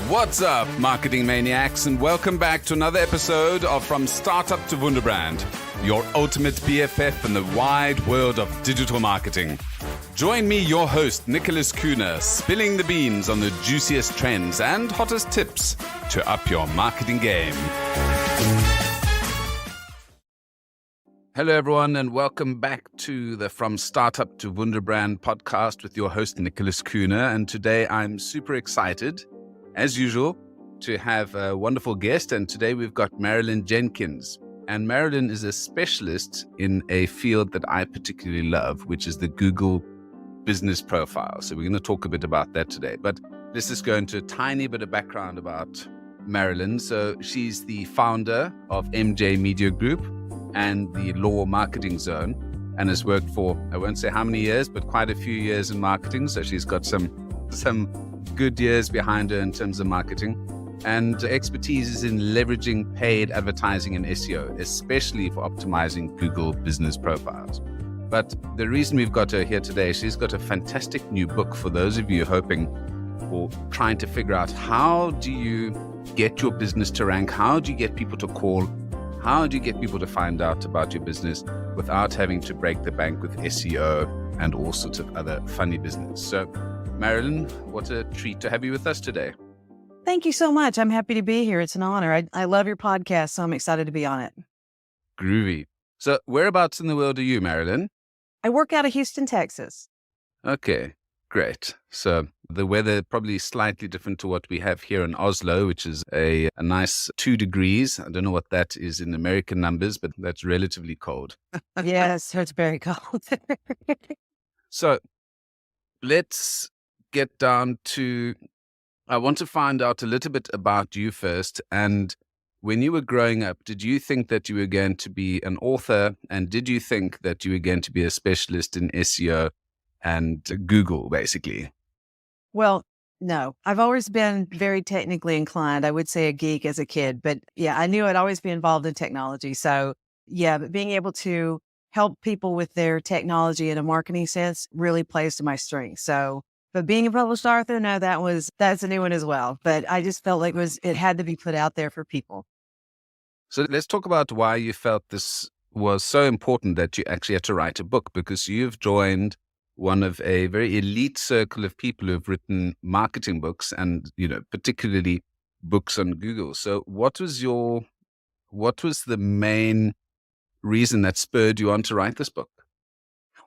What's up, marketing maniacs, and welcome back to another episode of From Startup to Wunderbrand, your ultimate BFF in the wide world of digital marketing. Join me, your host, Nicholas Kuhne, spilling the beans on the juiciest trends and hottest tips to up your marketing game. Hello, everyone, and welcome back to the From Startup to Wunderbrand podcast with your host, Nicholas Kuhne. And today I'm super excited, as usual, to have a wonderful guest. And today we've got Marilyn Jenkins. And Marilyn is a specialist in a field that I particularly love, which is the Google business profile. So we're going to talk a bit about that today. But let's just go into a tiny bit of background about Marilyn. So she's the founder of MJ Media Group and the Law Marketing Zone, and has worked for, I won't say how many years, but quite a few years in marketing. So she's got some good years behind her in terms of marketing, and expertise is in leveraging paid advertising and SEO, especially for optimizing Google business profiles. But the reason we've got her here today, she's got a fantastic new book for those of you hoping or trying to figure out, how do you get your business to rank? How do you get people to call? How do you get people to find out about your business without having to break the bank with SEO and all sorts of other funny business? So Marilyn, what a treat to have you with us today. Thank you so much. I'm happy to be here. It's an honor. I love your podcast, so I'm excited to be on it. Groovy. So whereabouts in the world are you, Marilyn? I work out of Houston, Texas. Okay, great. So the weather probably slightly different to what we have here in Oslo, which is a nice 2 degrees. I don't know what that is in American numbers, but that's relatively cold. Yes, it's very cold. So let's get down to, I want to find out a little bit about you first. And when you were growing up, did you think that you were going to be an author? And did you think that you were going to be a specialist in SEO and Google, basically? Well, no. I've always been very technically inclined. I would say a geek as a kid. But yeah, I knew I'd always be involved in technology. So yeah, but being able to help people with their technology in a marketing sense really plays to my strength. So, but being a published author, no, that's a new one as well. But I just felt like it had to be put out there for people. So let's talk about why you felt this was so important that you actually had to write a book, because you've joined one of a very elite circle of people who've written marketing books and, particularly books on Google. So what was the main reason that spurred you on to write this book?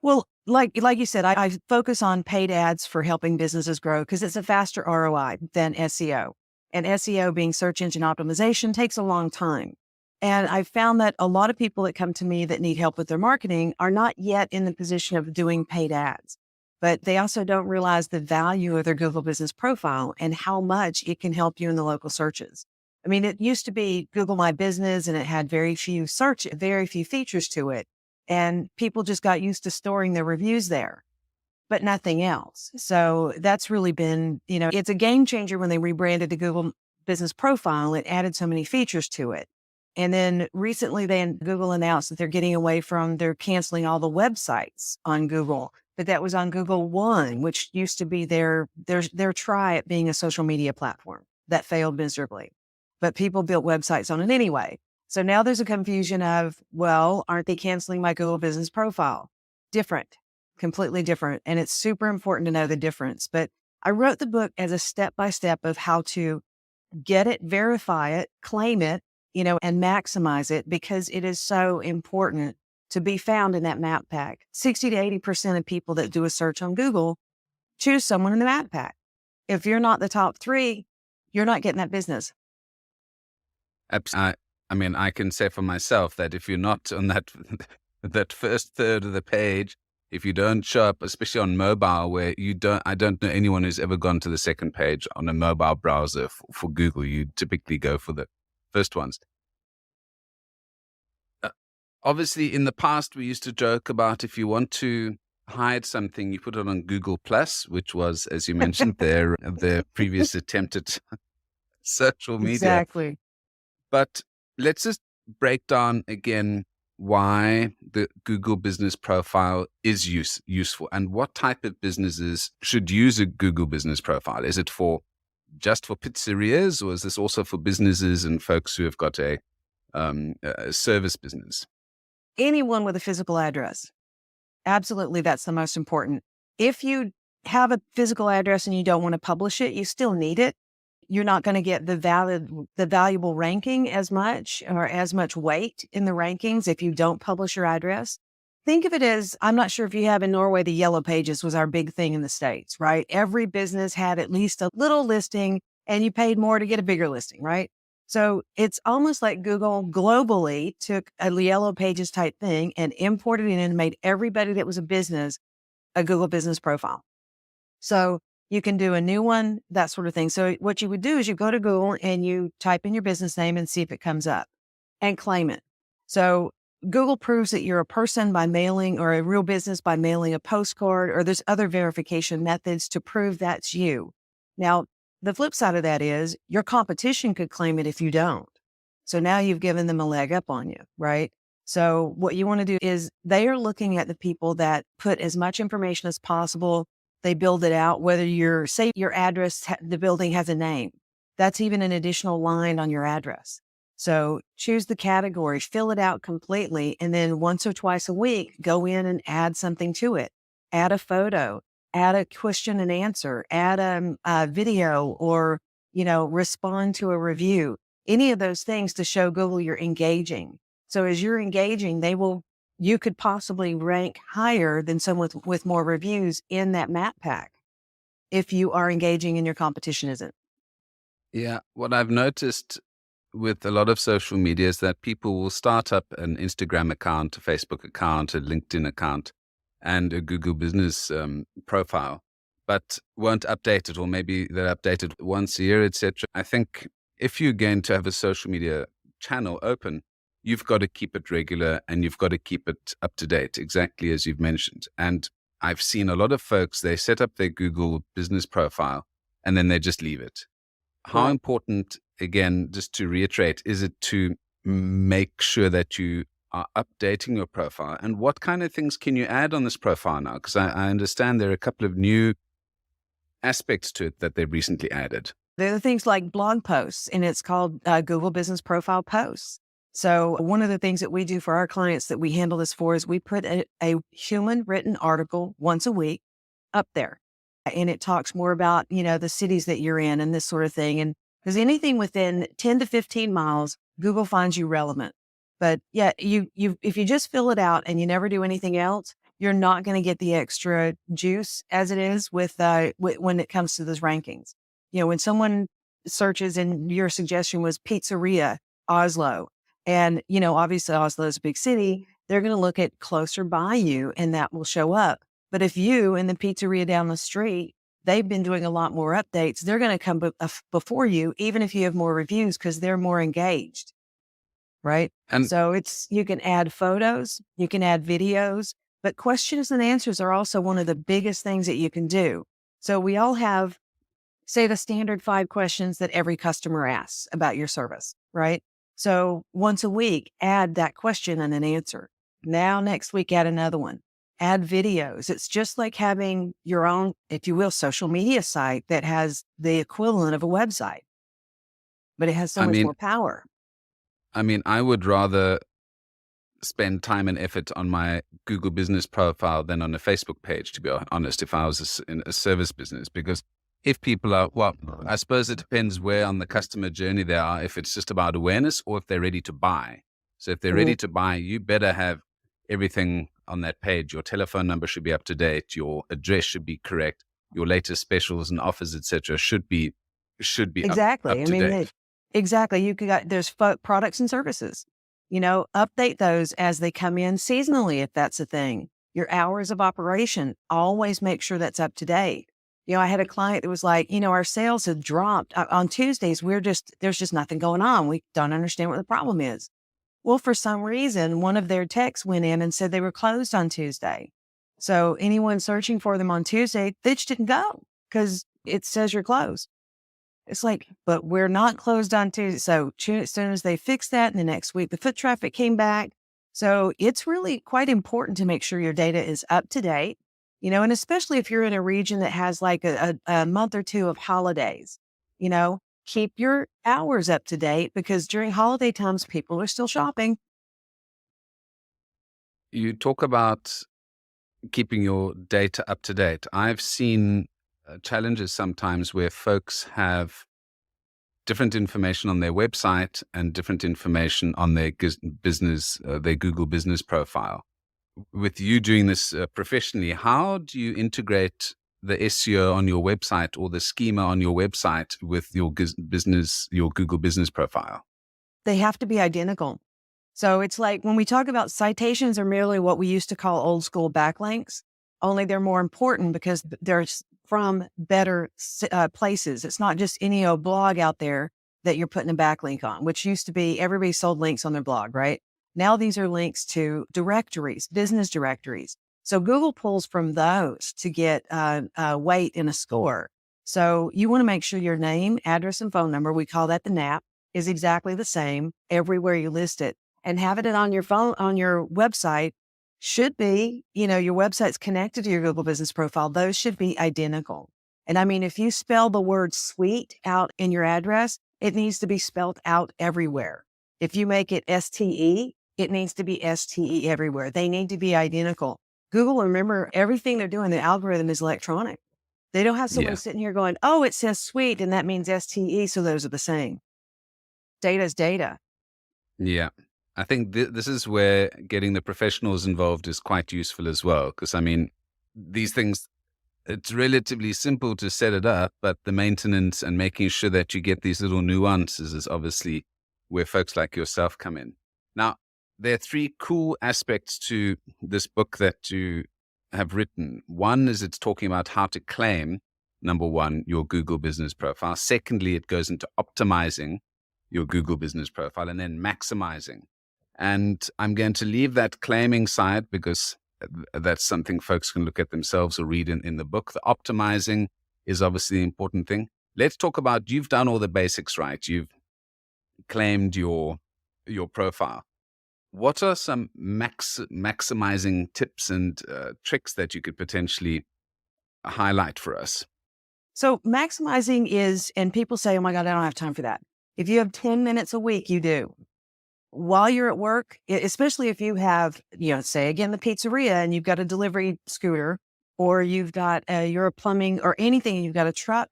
Well, like you said, I focus on paid ads for helping businesses grow because it's a faster ROI than SEO. And SEO, being search engine optimization, takes a long time. And I've found that a lot of people that come to me that need help with their marketing are not yet in the position of doing paid ads, but they also don't realize the value of their Google business profile and how much it can help you in the local searches. I mean, it used to be Google My Business and it had very few features to it. And people just got used to storing their reviews there, but nothing else. So that's really been, it's a game changer when they rebranded the Google business profile. It added so many features to it. And then recently Google announced that they're canceling all the websites on Google, but that was on Google One, which used to be their try at being a social media platform that failed miserably. But people built websites on it anyway. So now there's a confusion of, well, aren't they canceling my Google business profile? Different, completely different. And it's super important to know the difference. But I wrote the book as a step-by-step of how to get it, verify it, claim it, and maximize it, because it is so important to be found in that map pack. 60 to 80% of people that do a search on Google choose someone in the map pack. If you're not the top 3, you're not getting that business. I mean, I can say for myself that if you're not on that first third of the page, if you don't show up, especially on mobile, where I don't know anyone who's ever gone to the second page on a mobile browser for Google. You typically go for the first ones. Obviously, in the past, we used to joke about, if you want to hide something, you put it on Google Plus, which was, as you mentioned, their previous attempt at social media. Exactly. But let's just break down again why the Google business profile is useful and what type of businesses should use a Google business profile. Is it for just for pizzerias, or is this also for businesses and folks who have got a service business? Anyone with a physical address. Absolutely, that's the most important. If you have a physical address and you don't want to publish it, you still need it. You're not going to get the valuable ranking as much or as much weight in the rankings if you don't publish your address. Think of it as, I'm not sure if you have in Norway, the yellow pages was our big thing in the States, right? Every business had at least a little listing and you paid more to get a bigger listing, right? So it's almost like Google globally took a yellow pages type thing and imported it in and made everybody that was a business a Google business profile. So you can do a new one, that sort of thing. So what you would do is you go to Google and you type in your business name and see if it comes up and claim it. So Google proves that you're a person by mailing, or a real business by mailing a postcard, or there's other verification methods to prove that's you. Now, the flip side of that is your competition could claim it if you don't. So now you've given them a leg up on you, right? So what you want to do is they are looking at the people that put as much information as possible. They build it out, whether say your address, the building has a name. That's even an additional line on your address. So choose the category, fill it out completely, and then once or twice a week, go in and add something to it. Add a photo, add a question and answer, add a video, or, respond to a review. Any of those things to show Google you're engaging. So as you're engaging, you could possibly rank higher than someone with more reviews in that map pack if you are engaging and your competition isn't. Yeah, what I've noticed with a lot of social media is that people will start up an Instagram account, a Facebook account, a LinkedIn account, and a Google business profile, but won't update it, or maybe they'll update it once a year, etc. I think if you're going to have a social media channel open, you've got to keep it regular and you've got to keep it up to date, exactly as you've mentioned. And I've seen a lot of folks, they set up their Google business profile and then they just leave it. How Correct. important, again, just to reiterate, is it to make sure that you are updating your profile? And what kind of things can you add on this profile now? Because I understand there are a couple of new aspects to it that they've recently added. There are things like blog posts, and it's called Google Business Profile Posts. So one of the things that we do for our clients that we handle this for is we put a human written article once a week up there. And it talks more about, the cities that you're in and this sort of thing. And because anything within 10 to 15 miles, Google finds you relevant. But yeah, if you just fill it out and you never do anything else, you're not going to get the extra juice as it is with when it comes to those rankings. When someone searches and your suggestion was pizzeria, Oslo, and, obviously Oslo is a big city, they're going to look at closer by you and that will show up. But if you and the pizzeria down the street, they've been doing a lot more updates, they're going to come before you, even if you have more reviews, because they're more engaged, right? And So you can add photos, you can add videos, but questions and answers are also one of the biggest things that you can do. So we all have, say, the standard 5 questions that every customer asks about your service, right? So once a week, add that question and an answer. Now, next week, add another one. Add videos. It's just like having your own, if you will, social media site that has the equivalent of a website, but it has so I much mean, more power. I would rather spend time and effort on my Google business profile than on a Facebook page, to be honest, if I was in a service business, because if people are, well, I suppose it depends where on the customer journey they are, if it's just about awareness or if they're ready to buy. So if they're ready to buy, you better have everything on that page. Your telephone number should be up to date. Your address should be correct. Your latest specials and offers, etc., should be Exactly. up I to mean, date. exactly. There's products and services, update those as they come in seasonally, if that's a thing. Your hours of operation, always make sure that's up to date. I had a client that was like, our sales have dropped on Tuesdays. There's just nothing going on. We don't understand what the problem is. Well, for some reason, one of their techs went in and said they were closed on Tuesday. So anyone searching for them on Tuesday, they just didn't go because it says you're closed. It's like, but we're not closed on Tuesday. So as soon as they fixed that, in the next week, the foot traffic came back. So it's really quite important to make sure your data is up to date, and especially if you're in a region that has like a month or two of holidays, Keep your hours up to date because during holiday times, people are still shopping. You talk about keeping your data up to date. I've seen challenges sometimes where folks have different information on their website and different information on their business, their Google business profile. With you doing this professionally, how do you integrate the SEO on your website or the schema on your website with your business, your Google business profile? They have to be identical. So it's like when we talk about citations are merely what we used to call old school backlinks, only they're more important because they're from better places. It's not just any old blog out there that you're putting a backlink on, which used to be everybody sold links on their blog, right? Now these are links to directories, business directories. So Google pulls from those to get weight in a score. So you want to make sure your name, address, and phone number, we call that the NAP, is exactly the same everywhere you list it. And having it on your phone, on your website should be, your website's connected to your Google business profile. Those should be identical. And I mean, if you spell the word sweet out in your address, it needs to be spelled out everywhere. If you make it STE, it needs to be STE everywhere. They need to be identical. Google, remember, everything they're doing, the algorithm is electronic. They don't have someone sitting here going, oh, it says sweet, and that means STE, so those are the same. Data is data. Yeah. I think this is where getting the professionals involved is quite useful as well. Because, I mean, these things, it's relatively simple to set it up, but the maintenance and making sure that you get these little nuances is obviously where folks like yourself come in. Now, there are three cool aspects to this book that you have written. One is it's talking about how to claim, number one, your Google business profile. Secondly, it goes into optimizing your Google business profile and then maximizing. And I'm going to leave that claiming side because that's something folks can look at themselves or read in the book. The optimizing is obviously the important thing. Let's talk about, you've done all the basics, right? You've claimed your profile. What are some maximizing tips and tricks that you could potentially highlight for us? So maximizing is, and people say, oh my God, I don't have time for that. If you have 10 minutes a week, you do. While you're at work, especially if you have, say again, the pizzeria and you've got a delivery scooter, or you've got, you're a plumbing or anything, you've got a truck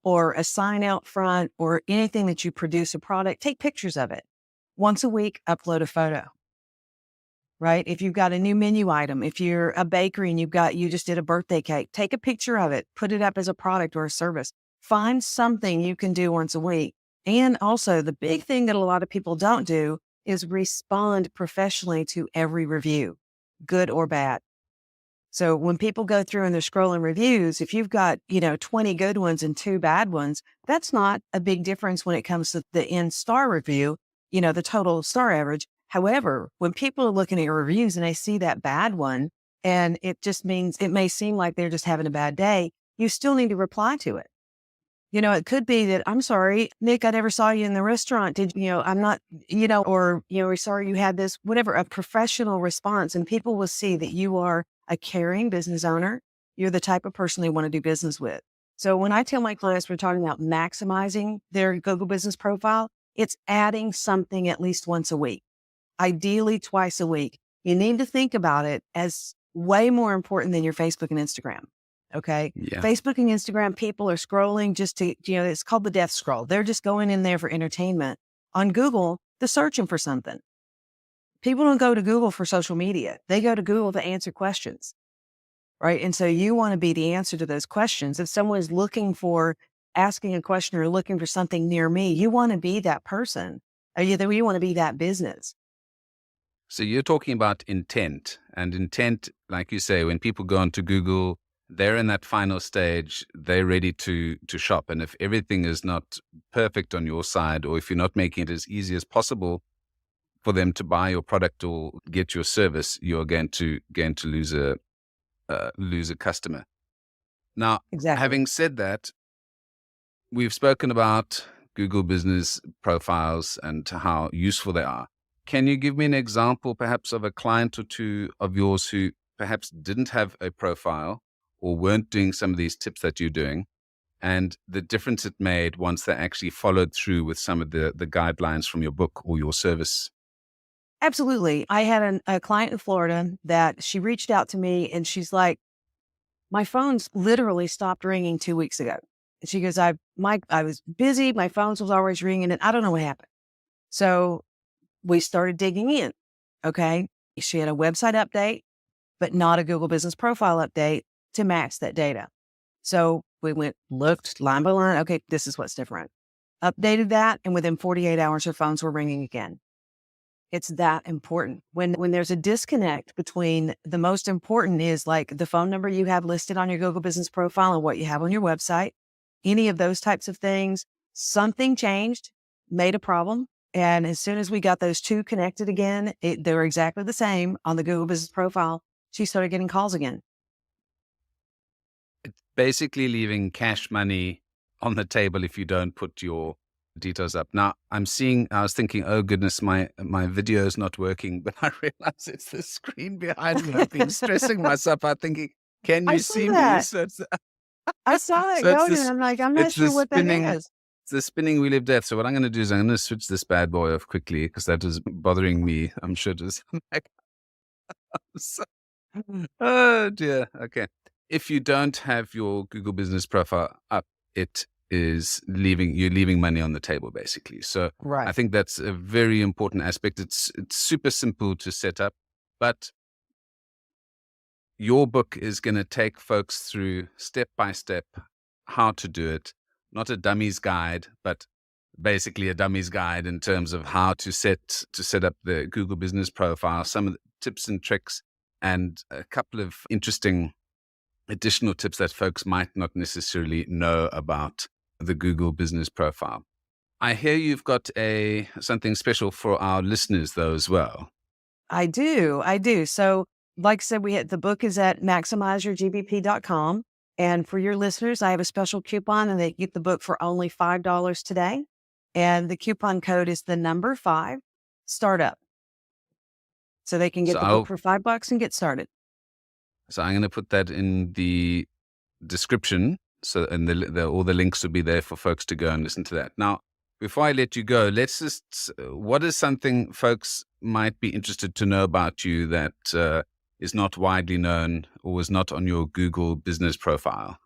or a sign out front or anything that you produce a product, take pictures of it. Once a week, upload a photo, right? If you've got a new menu item, if you're a bakery and you just did a birthday cake, take a picture of it, put it up as a product or a service. Find something you can do once a week. And also the big thing that a lot of people don't do is respond professionally to every review, good or bad. So when people go through and they're scrolling reviews, if you've got, 20 good ones and 2 bad ones, that's not a big difference when it comes to the end star review, the total star average. However, when people are looking at your reviews and they see that bad one, and it just means it may seem like they're just having a bad day, you still need to reply to it. It could be that, I'm sorry, Nick, I never saw you in the restaurant. I'm not, or, we're sorry you had this, whatever, a professional response. And people will see that you are a caring business owner. You're the type of person they want to do business with. So when I tell my clients we're talking about maximizing their Google business profile, it's adding something at least once a week, ideally twice a week. You need to think about it as way more important than your Facebook and Instagram. Okay. Yeah. Facebook and Instagram, people are scrolling just to, it's called the death scroll. They're just going in there for entertainment. On Google, they're searching for something. People don't go to Google for social media. They go to Google to answer questions. Right. And so you want to be the answer to those questions. If someone is asking a question or looking for something near me, you want to be that person. Or you want to be that business. So you're talking about intent, and intent, like you say, when people go onto Google, they're in that final stage, they're ready to shop. And if everything is not perfect on your side, or if you're not making it as easy as possible for them to buy your product or get your service, you're going to lose a customer. Now, Exactly. Having said that, we've spoken about Google business profiles and how useful they are. Can you give me an example, perhaps, of a client or two of yours who perhaps didn't have a profile or weren't doing some of these tips that you're doing, and the difference it made once they actually followed through with some of the guidelines from your book or your service? Absolutely. I had a client in Florida that she reached out to me and she's like, my phone's literally stopped ringing 2 weeks ago. And she goes, I was busy. My phone was always ringing and I don't know what happened. So we started digging in. Okay. She had a website update, but not a Google Business Profile update to match that data. So we looked line by line. Okay, this is what's different. Updated that. And within 48 hours, her phones were ringing again. It's that important. When there's a disconnect between the most important is like the phone number you have listed on your Google Business Profile and what you have on your website, any of those types of things, something changed, made a problem. And as soon as we got those two connected again, they were exactly the same on the Google Business Profile. She started getting calls again. It's basically leaving cash money on the table if you don't put your details up. Now, I was thinking, oh goodness, my video is not working, but I realize it's the screen behind me. I've been stressing myself out thinking, can you see me? So it's, I saw that so going and I'm like, I'm not sure what that is. It's the spinning wheel of death. So what I'm going to do is I'm going to switch this bad boy off quickly because that is bothering me. I'm sure it is. Oh dear. Okay. If you don't have your Google Business Profile up, you're leaving money on the table basically. So Right. I think that's a very important aspect. It's super simple to set up, but your book is going to take folks through step by step how to do it. Not a dummy's guide, but basically a dummy's guide in terms of how to set up the Google Business Profile, some of the tips and tricks, and a couple of interesting additional tips that folks might not necessarily know about the Google Business Profile. I hear you've got something special for our listeners though as well. I do. So like I said, the book is at maximizeyourgbp.com. And for your listeners, I have a special coupon and they get the book for only $5 today. And the coupon code is the number 5 startup. So they can get the book for $5 and get started. So I'm going to put that in the description. So, and all the links will be there for folks to go and listen to that. Now, before I let you go, what is something folks might be interested to know about you that is not widely known or was not on your Google Business Profile?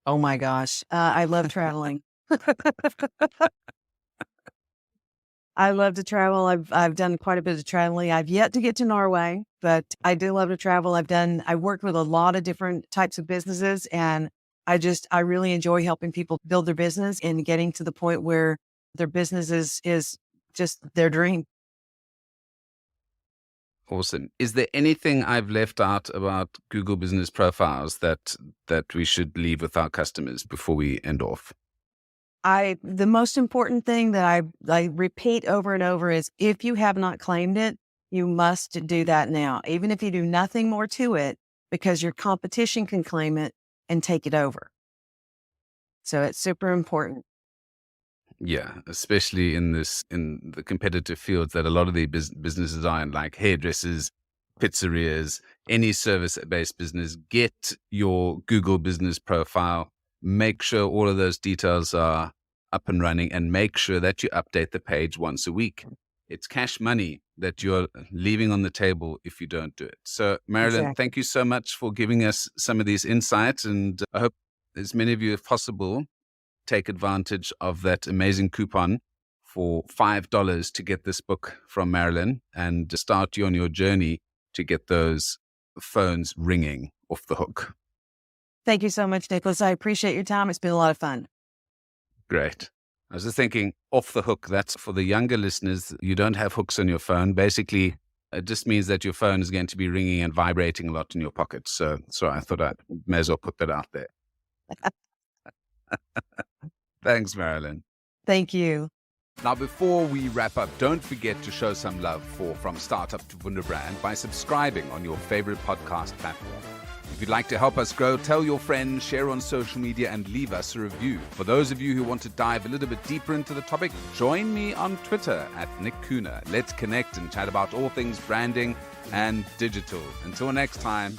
Oh my gosh. I love traveling. I love to travel. I've done quite a bit of traveling. I've yet to get to Norway, but I do love to travel. I worked with a lot of different types of businesses and I really enjoy helping people build their business and getting to the point where their business is just their dream. Awesome. Is there anything I've left out about Google Business Profiles that we should leave with our customers before we end off? The most important thing that I repeat over and over is if you have not claimed it, you must do that now, even if you do nothing more to it, because your competition can claim it and take it over. So it's super important. Yeah, especially in the competitive fields that a lot of the businesses are in, like hairdressers, pizzerias, any service-based business. Get your Google Business Profile. Make sure all of those details are up and running, and make sure that you update the page once a week. It's cash money that you're leaving on the table if you don't do it. So, Marilyn, Exactly. Thank you so much for giving us some of these insights, and I hope as many of you as possible take advantage of that amazing coupon for $5 to get this book from Marilyn and start you on your journey to get those phones ringing off the hook. Thank you so much, Nicholas. I appreciate your time. It's been a lot of fun. Great. I was just thinking, off the hook, that's for the younger listeners. You don't have hooks on your phone. Basically, it just means that your phone is going to be ringing and vibrating a lot in your pocket. So I thought I may as well put that out there. Thanks, Marilyn. Thank you. Now, before we wrap up, don't forget to show some love for From Startup to Wunderbrand by subscribing on your favorite podcast platform. If you'd like to help us grow, tell your friends, share on social media, and leave us a review. For those of you who want to dive a little bit deeper into the topic, join me on Twitter at Nick Kuhne. Let's connect and chat about all things branding and digital. Until next time,